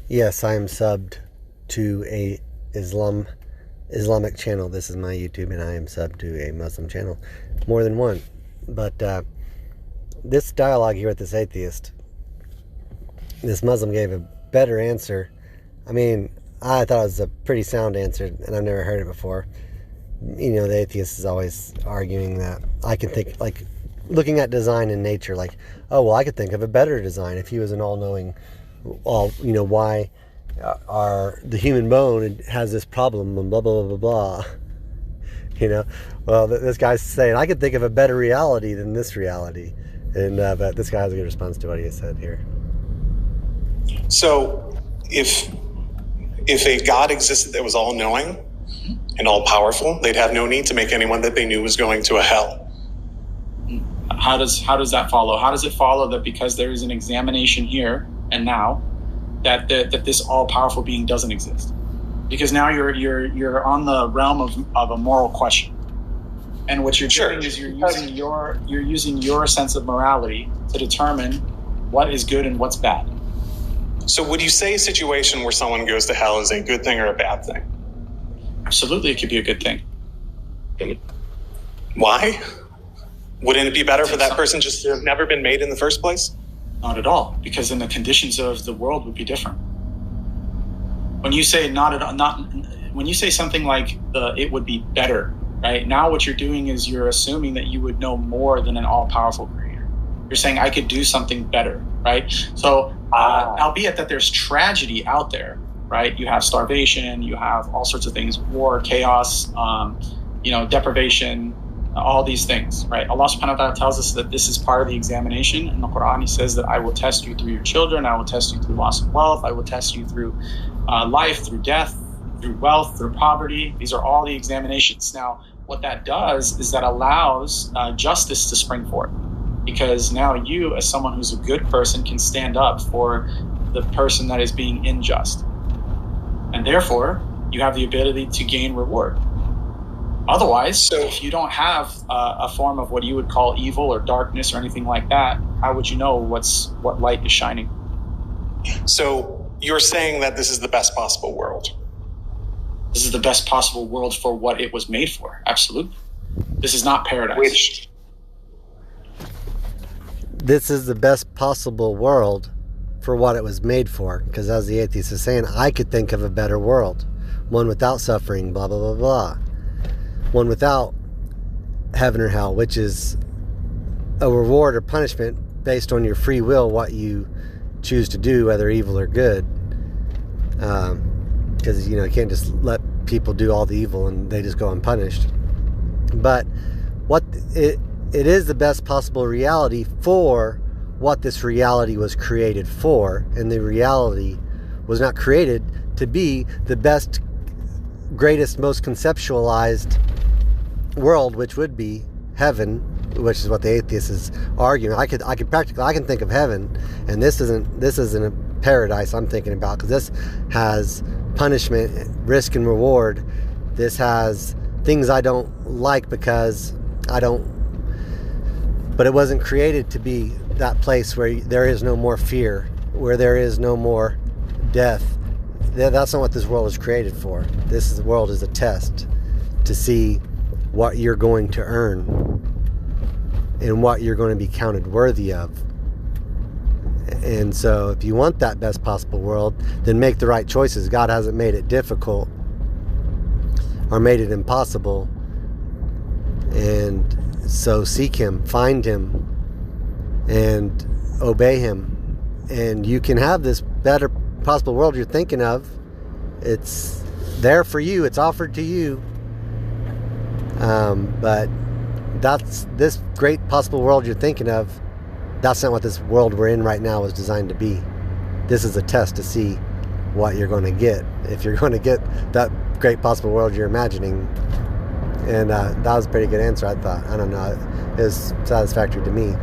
Yes, I am subbed to a Islamic channel. This is my YouTube, and I am subbed to a Muslim channel, more than one. But this dialogue here with this atheist, this Muslim gave a better answer. I mean, I thought it was a pretty sound answer, and I've never heard it before. You know, the atheist is always arguing that I can think, like, looking at design in nature, like, oh, well, I could think of a better design if he was an all-knowing, why the human bone has this problem and blah, blah, blah, blah, blah. Well, this guy's saying, I could think of a better reality than this reality. And but this guy has a good response to what he said here. So if a God existed that was all-knowing and all-powerful, they'd have no need to make anyone that they knew was going to a hell. How does that follow? How does it follow that because there is an examination here and now that this all-powerful being doesn't exist? Because now you're on the realm of a moral question, and what you're doing is you're using your sense of morality to determine what is good and what's bad. So would you say a situation where someone goes to hell is a good thing or a bad thing? Absolutely, it could be a good thing. Why? Wouldn't it be better for that person just to have never been made in the first place? Not at all, because then the conditions of the world would be different. When you say when you say something like it would be better, right? Now what you're doing is you're assuming that you would know more than an all-powerful creator. You're saying I could do something better, right? So, albeit that there's tragedy out there, right? You have starvation, you have all sorts of things, war, chaos, deprivation, all these things, right? Allah subhanahu wa ta'ala tells us that this is part of the examination. In the Quran, He says that I will test you through your children, I will test you through loss of wealth, I will test you through life, through death, through wealth, through poverty. These are all the examinations. Now, what that does is that allows justice to spring forth, because now you, as someone who's a good person, can stand up for the person that is being unjust. And therefore, you have the ability to gain reward. Otherwise, if you don't have a form of what you would call evil or darkness or anything like that, how would you know what light is shining? So you're saying that this is the best possible world? This is the best possible world for what it was made for. Absolutely. This is not paradise. This is the best possible world for what it was made for. Because as the atheist is saying, I could think of a better world. One without suffering, blah, blah, blah, blah. One without heaven or hell, which is a reward or punishment based on your free will, what you choose to do, whether evil or good. Because, you can't just let people do all the evil and they just go unpunished. But it is the best possible reality for what this reality was created for. And the reality was not created to be the best, greatest, most conceptualized world, which would be heaven, which is what the atheist is arguing. I can think of heaven, and this isn't a paradise I'm thinking about, because this has punishment, risk, and reward. This has things I don't like because I don't. But it wasn't created to be that place where there is no more fear, where there is no more death. That's not what this world is created for. This world is a test to see what you're going to earn and what you're going to be counted worthy of. And so if you want that best possible world, then make the right choices. God hasn't made it difficult or made it impossible. And so seek Him, find Him, and obey Him. And you can have this better possible world you're thinking of. It's there for you. It's offered to you. But that's this great possible world you're thinking of. That's not what this world we're in right now is designed to be. This is a test to see what you're going to get. If you're going to get that great possible world you're imagining. And that was a pretty good answer, I thought. I don't know. It was satisfactory to me.